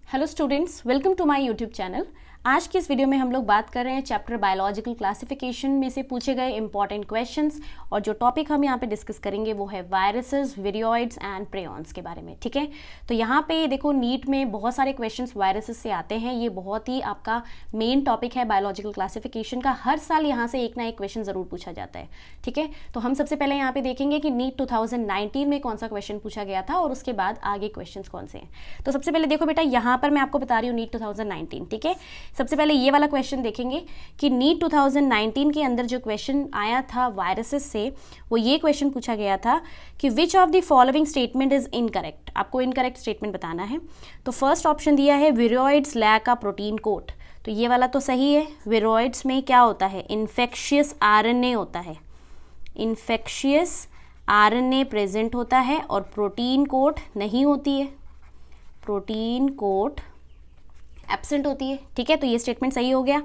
Hello students, welcome to my YouTube channel. आज की इस वीडियो में हम लोग बात कर रहे हैं चैप्टर बायोलॉजिकल क्लासिफिकेशन में से पूछे गए इंपॉर्टेंट क्वेश्चंस। और जो टॉपिक हम यहाँ पे डिस्कस करेंगे वो है वायरसेस, विरियोइड्स एंड प्रेयॉन्स के बारे में। ठीक है, तो यहाँ पे देखो नीट में बहुत सारे क्वेश्चंस वायरसेस से आते हैं। ये बहुत ही आपका मेन टॉपिक है बायोलॉजिकल क्लासिफिकेशन का। हर साल यहाँ से एक ना एक क्वेश्चन जरूर पूछा जाता है। ठीक है, तो हम सबसे पहले यहाँ पे देखेंगे कि नीट 2019 में कौन सा क्वेश्चन पूछा गया था और उसके बाद आगे क्वेश्चन कौन से हैं। तो सबसे पहले देखो बेटा, यहाँ पर मैं आपको बता रही हूँ नीट 2019। ठीक है, सबसे पहले ये वाला क्वेश्चन देखेंगे कि नीट 2019 के अंदर जो क्वेश्चन आया था वायरसेस से, वो ये क्वेश्चन पूछा गया था कि विच of the following statement is incorrect. आपको इनकरेक्ट स्टेटमेंट बताना है। तो फर्स्ट ऑप्शन दिया है विरियोइड्स लैक अ प्रोटीन कोट। तो ये वाला तो सही है। विरियोइड्स में क्या होता है? इन्फेक्शियस आरएनए होता है। इन्फेक्शियस आरएनए प्रेजेंट होता है और प्रोटीन कोट नहीं होती है। प्रोटीन कोट एब्सेंट होती है। ठीक है, तो ये स्टेटमेंट सही हो गया।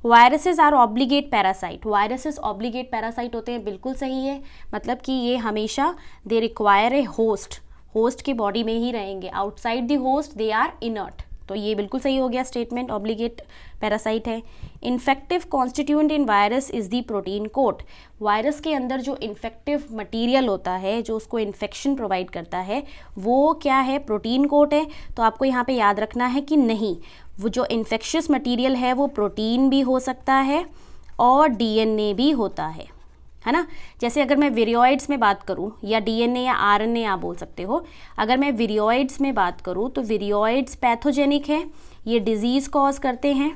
Viruses are obligate parasite. Viruses obligate parasite होते हैं, बिल्कुल सही है। मतलब कि ये हमेशा they require a host, host की बॉडी में ही रहेंगे। Outside the host they are inert. तो ये बिल्कुल सही हो गया स्टेटमेंट, ऑब्लिगेट पैरासाइट है। Infective constituent in virus is the protein coat. वायरस के अंदर जो इन्फेक्टिव मटेरियल होता है, जो उसको इन्फेक्शन प्रोवाइड करता है, वो क्या है? प्रोटीन कोट है। तो आपको यहाँ पे याद रखना है कि नहीं, वो जो इन्फेक्शियस मटेरियल है वो प्रोटीन भी हो सकता है और डीएनए भी होता है ना। जैसे अगर मैं विरियोइड्स में बात करूं, या डीएनए या आरएनए आप बोल सकते हो। अगर मैं विरियोइड्स में बात करूं तो विरियोइड्स पैथोजेनिक है, ये डिजीज़ कॉज करते हैं,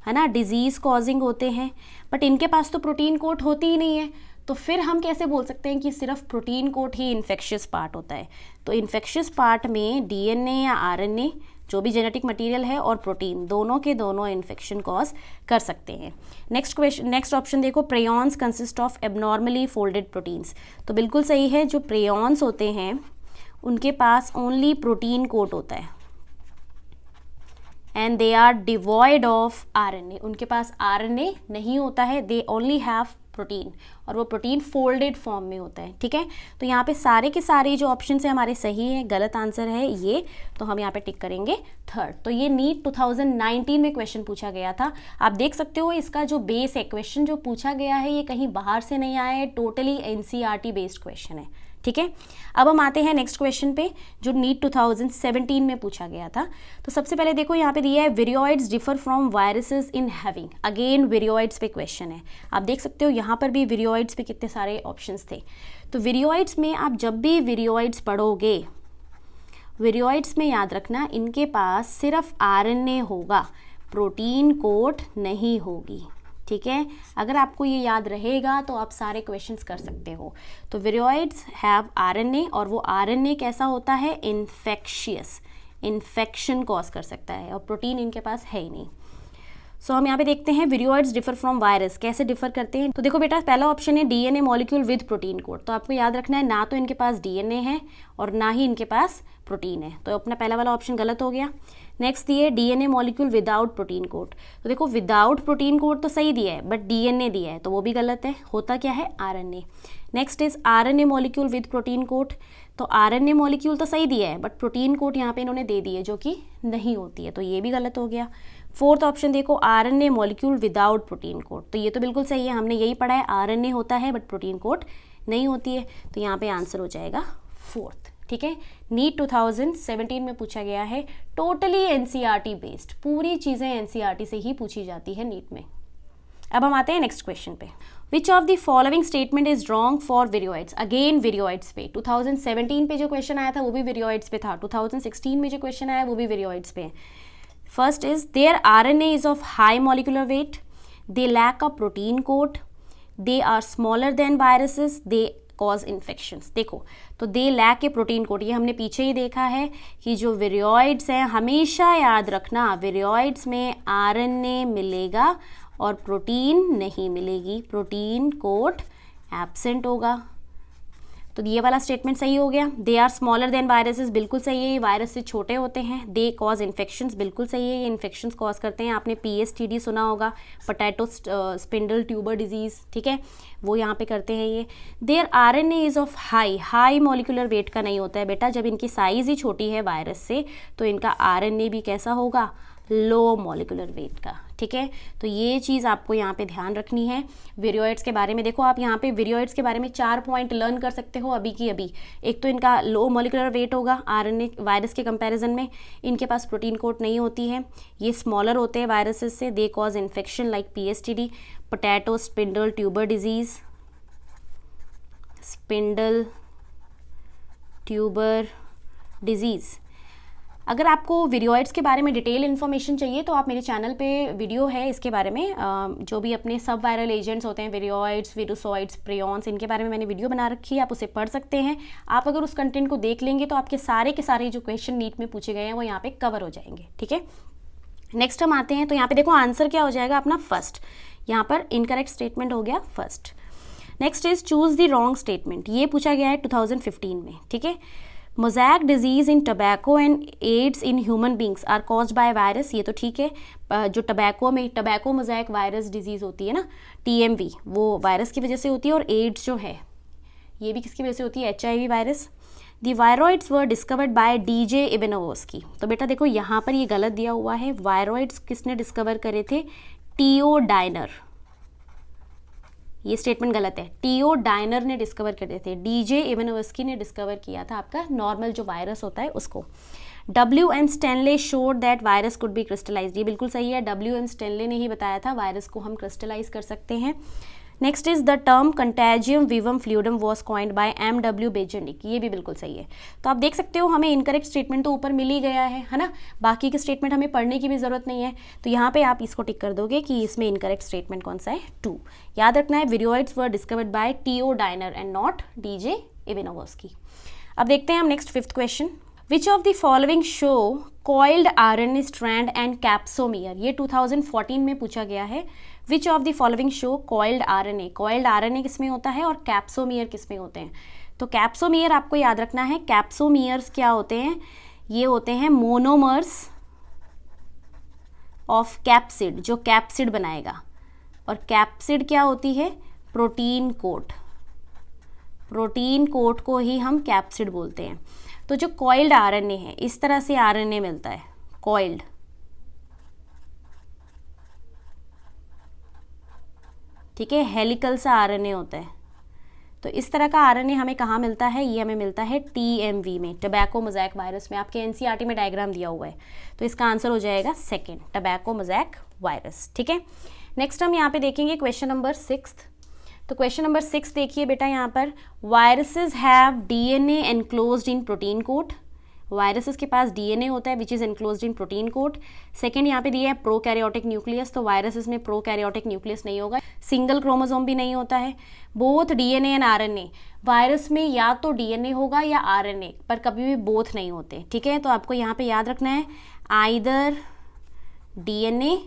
है ना, डिजीज़ कॉजिंग होते हैं। बट इनके पास तो प्रोटीन कोट होती ही नहीं है। तो फिर हम कैसे बोल सकते हैं कि सिर्फ प्रोटीन कोट ही इन्फेक्शियस पार्ट होता है? तो इन्फेक्शियस पार्ट में डीएनए या आरएनए, जो भी जेनेटिक मटेरियल है, और प्रोटीन, दोनों के दोनों इन्फेक्शन कॉज कर सकते हैं। नेक्स्ट ऑप्शन देखो, prions consist of abnormally folded proteins. तो बिल्कुल सही है। जो प्रेयॉन्स होते हैं उनके पास ओनली प्रोटीन कोट होता है and they are devoid of RNA. उनके पास आरएनए नहीं होता है, दे ओनली हैव प्रोटीन, और वो प्रोटीन फोल्डेड फॉर्म में होता है। ठीक है, तो यहाँ पे सारे के सारे जो ऑप्शन है हमारे सही है। गलत आंसर है ये, तो हम यहाँ पे टिक करेंगे थर्ड। तो ये नीट 2019 में क्वेश्चन पूछा गया था। आप देख सकते हो इसका जो बेस है, क्वेश्चन जो पूछा गया है ये कहीं बाहर से नहीं आया है, टोटली एनसीईआरटी बेस्ड क्वेश्चन है। ठीक है, अब हम आते हैं नेक्स्ट क्वेश्चन पे जो नीट 2017 में पूछा गया था। तो सबसे पहले देखो यहाँ पे दिया है viroids differ from viruses in having. Again viroids पे क्वेश्चन है। आप देख सकते हो यहाँ पर भी विरियोइड्स पे कितने सारे ऑप्शंस थे। तो विरियोइड्स में आप जब भी विरियोइड्स पढ़ोगे, विरियोइड्स में याद रखना इनके पास सिर्फ आरएनए होगा, प्रोटीन कोट नहीं होगी। ठीक है, अगर आपको ये याद रहेगा तो आप सारे क्वेश्चंस कर सकते हो। तो विरियोइड्स हैव आरएनए, और वो आरएनए कैसा होता है? इन्फेक्शियस, इन्फेक्शन कॉज कर सकता है, और प्रोटीन इनके पास है ही नहीं। सो हम यहाँ पे देखते हैं विरियोइड्स डिफर फ्रॉम वायरस, कैसे डिफर करते हैं। तो देखो बेटा, पहला ऑप्शन है DNA molecule with protein code. तो आपको याद रखना है ना तो इनके पास डीएनए है और ना ही इनके पास प्रोटीन है। तो अपना पहला वाला ऑप्शन गलत हो गया। नेक्स्ट दिए DNA molecule without protein code. तो देखो विदाउट प्रोटीन कोड तो सही दिया है, बट डीएनए दिया है तो वो भी गलत है। होता क्या है? RNA. Next is RNA molecule with protein code. तो आरएनए मॉलिक्यूल तो सही दिया है, बट प्रोटीन कोड यहाँ पे इन्होंने दे दी है जो कि नहीं होती है, तो ये भी गलत हो गया। फोर्थ ऑप्शन देखो, RNA molecule without protein code. तो ये तो बिल्कुल सही है, हमने यही पढ़ा है, आरएनए होता है बट प्रोटीन कोड नहीं होती है। तो यहाँ पे आंसर हो जाएगा फोर्थ। ठीक है, नीट 2017 में पूछा गया है, टोटली एनसीईआरटी बेस्ड, पूरी चीज़ें एनसीईआरटी से ही पूछी जाती है नीट में। अब हम आते हैं नेक्स्ट क्वेश्चन पे। Which of the following statement is wrong for viroids. Again viroids पे 2017 पे जो क्वेश्चन आया था वो भी विरियोइड्स पे था, 2016 में जो क्वेश्चन आया वो भी विरियोइड्स पे। First is their RNA is of high molecular weight, they lack a protein coat, they are smaller than viruses, they cause infections. देखो, तो they lack a protein coat, ये हमने पीछे ही देखा है कि जो विरियोइड्स हैं, हमेशा याद रखना विरियोइड्स में आरएनए मिलेगा और प्रोटीन नहीं मिलेगी, प्रोटीन कोट एब्सेंट होगा। तो तो ये वाला स्टेटमेंट सही हो गया। They are smaller than viruses, बिल्कुल सही है, ये वायरस से छोटे होते हैं। दे कॉज इन्फेक्शंस, बिल्कुल सही है, ये इन्फेक्शंस कॉज करते हैं। आपने PSTD सुना होगा, पोटैटो स्पिंडल ट्यूबर डिजीज़, ठीक है, वो यहाँ पे करते हैं ये। Their RNA is of high molecular weight का नहीं होता है बेटा, जब इनकी साइज़ ही छोटी है वायरस से तो इनका RNA भी कैसा होगा, लो मॉलिक्यूलर वेट का, ठीक है। तो ये चीज़ आपको यहाँ पे ध्यान रखनी है। विरियोइड्स के बारे में देखो, आप यहाँ पे विरियोइड्स के बारे में 4 पॉइंट लर्न कर सकते हो अभी की अभी। एक तो इनका लो मॉलिक्यूलर वेट होगा RNA वायरस के कंपैरिजन में, इनके पास प्रोटीन कोट नहीं होती है, ये स्मॉलर होते हैं वायरसेस से। They cause infection like PSTD, potato spindle tuber disease, spindle tuber disease. अगर आपको विरियोइड्स के बारे में डिटेल इन्फॉर्मेशन चाहिए तो आप मेरे चैनल पे वीडियो है इसके बारे में, जो भी अपने सब वायरल एजेंट्स होते हैं, विरियोइड्स, विरुसॉइड्स, प्रियॉन्स, इनके बारे में मैंने वीडियो बना रखी है, आप उसे पढ़ सकते हैं। आप अगर उस कंटेंट को देख लेंगे तो आपके सारे के सारे जो क्वेश्चन नीट में पूछे गए हैं वो यहाँ पे कवर हो जाएंगे, ठीक है। नेक्स्ट हम आते हैं, तो यहाँ पे देखो आंसर क्या हो जाएगा अपना फर्स्ट, यहाँ पर इनकरेक्ट स्टेटमेंट हो गया first. Next is choose the wrong statement, ये पूछा गया है 2015 में, ठीक है। Mosaic disease in tobacco and AIDS in human beings are caused by virus, ये तो ठीक है। जो टबैको मोज़ैक वायरस डिजीज़ होती है ना, TMV, वो वायरस की वजह से होती है, और एड्स जो है ये भी किसकी वजह से होती है, HIV वायरस। दी वायरॉइड्स वर डिस्कवर्ड बाय DJ इवानोव्स्की, तो बेटा देखो यहाँ पर ये गलत दिया हुआ है, वायरॉइड्स किसने डिस्कवर करे थे, T.O. डायनर, ये स्टेटमेंट गलत है, T.O. डायनर ने डिस्कवर करे थे, DJ इवानोव्स्की ने डिस्कवर किया था आपका नॉर्मल जो वायरस होता है उसको। W.M. Stanley showed that virus could be crystallised, ये बिल्कुल सही है, W.M. स्टैनले ने ही बताया था वायरस को हम क्रिस्टलाइज कर सकते हैं। Next is the term contagium vivum fluidum was coined by M.W. Beijerinck, ये भी बिल्कुल सही है। तो आप देख सकते हो हमें इनकरेक्ट स्टेटमेंट तो ऊपर मिल ही गया है ना, बाकी के स्टेटमेंट हमें पढ़ने की भी ज़रूरत नहीं है। तो यहाँ पे आप इसको टिक कर दोगे कि इसमें इनकरेक्ट स्टेटमेंट कौन सा है, 2। याद रखना है, viroids were discovered by T.O. Diener and not DJ Ivanovsky. अब देखते हैं हम next 5th question. Which of the following show coiled RNA strand and capsomere, ये 2014 में पूछा गया है। Which of the following show coiled RNA किस में होता है और कैप्सोमियर किस में होते हैं। तो कैप्सोमियर आपको याद रखना है, कैप्सोमियर्स क्या होते हैं, ये होते हैं मोनोमर्स ऑफ कैप्सिड, जो कैप्सिड बनाएगा। और कैप्सिड क्या होती है, प्रोटीन कोट, प्रोटीन कोट को ही हम कैप्सिड बोलते हैं। तो जो कॉइल्ड RNA है, इस तरह से RNA मिलता है कॉइल्ड, ठीक है, हेलिकल सा RNA होता है। तो इस तरह का RNA हमें कहाँ मिलता है, ये हमें मिलता है TMV में, टबैको मोज़ैक वायरस में। आपके NCERT में डायग्राम दिया हुआ है, तो इसका आंसर हो जाएगा 2nd, टबैको मोज़ैक वायरस, ठीक है। नेक्स्ट हम यहाँ पे देखेंगे क्वेश्चन नंबर 6। तो क्वेश्चन नंबर 6 देखिए बेटा, यहाँ पर viruses have DNA enclosed in protein coat, viruses के पास DNA होता है which is enclosed in protein coat. Second यहाँ पे दिया है प्रोकैरियोटिक न्यूक्लियस, तो वायरसेस में प्रोकैरियोटिक न्यूक्लियस नहीं होगा, सिंगल क्रोमोसोम भी नहीं होता है। Both DNA and RNA, virus में या तो DNA होगा या RNA, पर कभी भी बोथ नहीं होते, ठीक है। तो आपको यहाँ पे याद रखना है आइदर DNA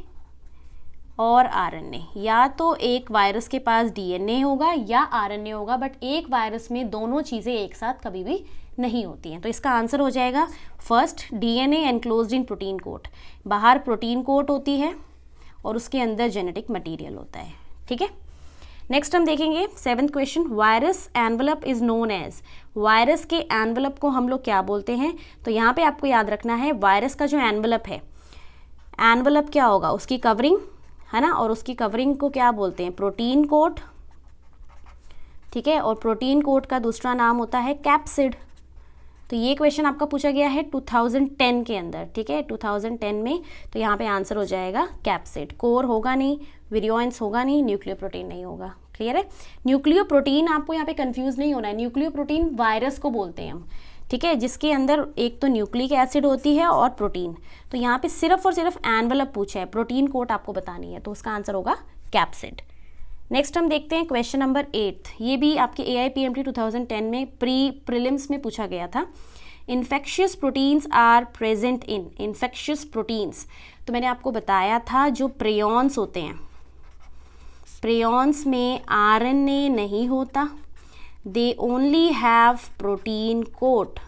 और RNA, या तो एक वायरस के पास DNA होगा या RNA होगा, बट एक वायरस में दोनों चीज़ें एक साथ कभी भी नहीं होती हैं। तो इसका आंसर हो जाएगा first, DNA enclosed in protein coat, बाहर प्रोटीन कोट होती है और उसके अंदर जेनेटिक मटेरियल होता है, ठीक है। नेक्स्ट हम देखेंगे 7th question, virus envelope is known as, virus के एनवलप को हम लोग क्या बोलते हैं। तो यहाँ पे आपको याद रखना है, वायरस का जो एनवलप है, एनवलप क्या होगा, उसकी कवरिंग है ना, और उसकी कवरिंग को क्या बोलते हैं, प्रोटीन कोट, ठीक है। और प्रोटीन कोट का दूसरा नाम होता है कैप्सिड। तो ये क्वेश्चन आपका पूछा गया है 2010 के अंदर, ठीक है, 2010 में। तो यहाँ पे आंसर हो जाएगा कैप्सिड। कोर होगा नहीं, विरियोइंस होगा नहीं, न्यूक्लियो प्रोटीन नहीं होगा, क्लियर है। न्यूक्लियो प्रोटीन आपको यहाँ पे कंफ्यूज नहीं होना है, न्यूक्लियो प्रोटीन वायरस को बोलते हैं हम, ठीक है, जिसके अंदर एक तो न्यूक्लिक एसिड होती है और प्रोटीन। तो यहाँ पे सिर्फ और सिर्फ एनवलप पूछा है, प्रोटीन कोट आपको बतानी है, तो उसका आंसर होगा कैप्सिड। नेक्स्ट हम देखते हैं क्वेश्चन नंबर 8, ये भी आपके AIPMT 2010 में प्रीलिम्स में पूछा गया था। Infectious proteins are present in, infectious proteins, तो मैंने आपको बताया था जो प्रियॉन्स होते हैं, प्रियॉन्स में RNA नहीं होता, they only have protein coat,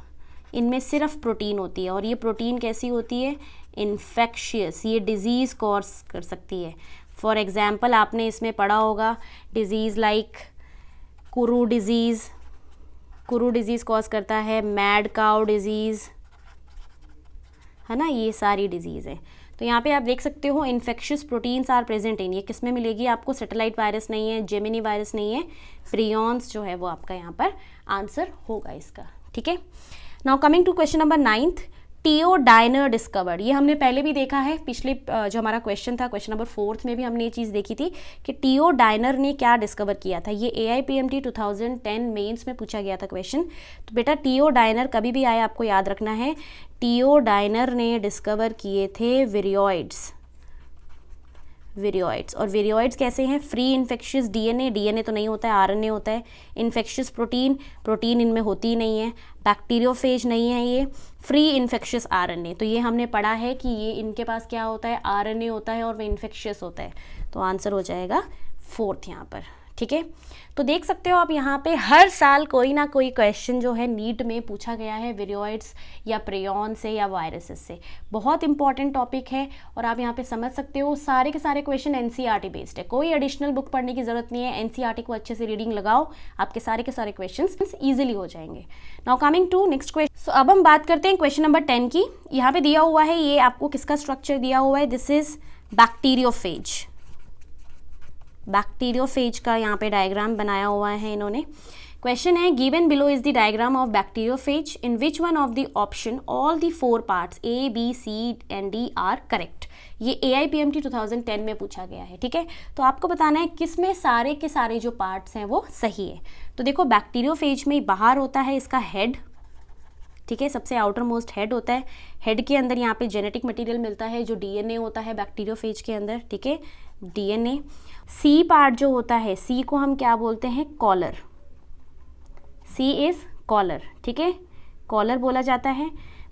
इनमें सिर्फ प्रोटीन होती है, और ये प्रोटीन कैसी होती है, इन्फेक्शियस, ये डिजीज़ कॉज कर सकती है। फॉर एग्जाम्पल आपने इसमें पढ़ा होगा disease like Kuru disease, Kuru disease cause करता है, मैड काउ डिजीज़, है ना, ये सारी डिजीज़ है। तो यहाँ पे आप देख सकते हो infectious proteins are present in, ये किस में मिलेगी आपको, सेटेलाइट वायरस नहीं है, जेमिनी वायरस नहीं है, प्रियॉन्स जो है वो आपका यहाँ पर आंसर होगा इसका, ठीक है। Now coming to question number 9th, T O Diener discovered, ये हमने पहले भी देखा है, पिछले जो हमारा क्वेश्चन था क्वेश्चन नंबर 4th में भी हमने ये चीज़ देखी थी कि टियोडाइनर ने क्या डिस्कवर किया था। ये AIPMT 2010 मेंस में पूछा गया था क्वेश्चन। तो बेटा टियोडाइनर कभी भी आए आपको याद रखना है, टियोडाइनर ने डिस्कवर किए थे विरियोइड्स, विरियोइड्स। और विरियोइड्स कैसे हैं, फ्री इन्फेक्शियस DNA, DNA तो नहीं होता है, RNA होता है, इन्फेक्शियस प्रोटीन, प्रोटीन इनमें होती ही नहीं है, बैक्टीरियोफेज नहीं है, ये फ्री इन्फेक्शियस RNA। तो ये हमने पढ़ा है कि ये इनके पास क्या होता है, RNA होता है और वो इन्फेक्शियस होता है। तो आंसर हो जाएगा 4th यहाँ पर, ठीक है। तो देख सकते हो आप यहाँ पे हर साल कोई ना कोई क्वेश्चन जो है नीट में पूछा गया है विरियोइड्स या प्रियॉन से या वायरसेस से। बहुत इंपॉर्टेंट टॉपिक है और आप यहाँ पे समझ सकते हो सारे के सारे क्वेश्चन NCERT बेस्ड है, कोई एडिशनल बुक पढ़ने की जरूरत नहीं है। NCERT को अच्छे से रीडिंग लगाओ, आपके सारे के सारे क्वेश्चन ईजिली हो जाएंगे। Now coming to next question, so अब हम बात करते हैं क्वेश्चन नंबर 10 की। यहाँ पे दिया हुआ है, ये आपको किसका स्ट्रक्चर दिया हुआ है, दिस इज बैक्टीरियोफेज, बैक्टीरियोफेज का यहाँ पे डायग्राम बनाया हुआ है इन्होंने। क्वेश्चन है given below is the diagram of bacteriophage in which one of the option all the 4 parts A, B, C and D are correct. ये AIPMT 2010 में पूछा गया है, ठीक है। तो आपको बताना है किस में सारे के सारे जो पार्ट्स हैं वो सही है। तो देखो बैक्टीरियोफेज में बाहर होता है इसका हेड, ठीक है, सबसे आउटर मोस्ट हेड होता है, हेड के अंदर यहाँ पे जेनेटिक मटेरियल मिलता है जो DNA होता है बैक्टीरियोफेज के अंदर, ठीक है, DNA। C पार्ट जो होता है, C को हम क्या बोलते हैं, कॉलर, C इज कॉलर, ठीक है, कॉलर बोला जाता है।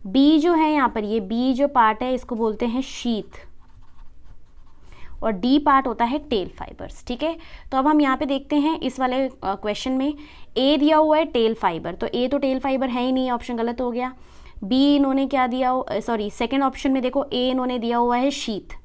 B जो है यहाँ पर, ये B जो पार्ट है इसको बोलते हैं शीथ, और D पार्ट होता है टेल फाइबर्स, ठीक है। तो अब हम यहाँ पे देखते हैं इस वाले क्वेश्चन में A दिया हुआ है टेल फाइबर, तो A तो टेल फाइबर है ही नहीं, ऑप्शन गलत हो गया। B इन्होंने क्या दिया, सॉरी सेकेंड ऑप्शन में देखो A इन्होंने दिया हुआ है शीथ,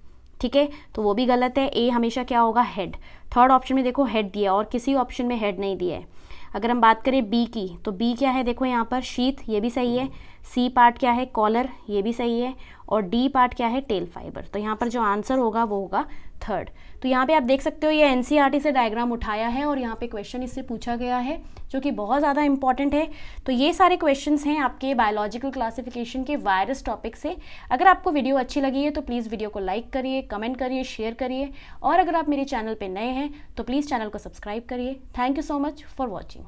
ठीक है, तो वो भी गलत है, A हमेशा क्या होगा, हेड। थर्ड ऑप्शन में देखो हेड दिया और किसी ऑप्शन में हेड नहीं दिया है। अगर हम बात करें B की, तो B क्या है, देखो यहाँ पर शीथ, ये भी सही है। C पार्ट क्या है, कॉलर, ये भी सही है। और D पार्ट क्या है, टेल फाइबर। तो यहाँ पर जो आंसर होगा वो होगा 3rd। तो यहाँ पे आप देख सकते हो ये NCERT से डायग्राम उठाया है और यहाँ पे क्वेश्चन इससे पूछा गया है जो कि बहुत ज़्यादा इंपॉर्टेंट है। तो ये सारे क्वेश्चंस हैं आपके बायोलॉजिकल क्लासिफिकेशन के वायरस टॉपिक से। अगर आपको वीडियो अच्छी लगी है तो प्लीज़ वीडियो को लाइक करिए, कमेंट करिए, शेयर करिए, और अगर आप मेरे चैनल पर नए हैं तो प्लीज़ चैनल को सब्सक्राइब करिए। Thank you so much for watching.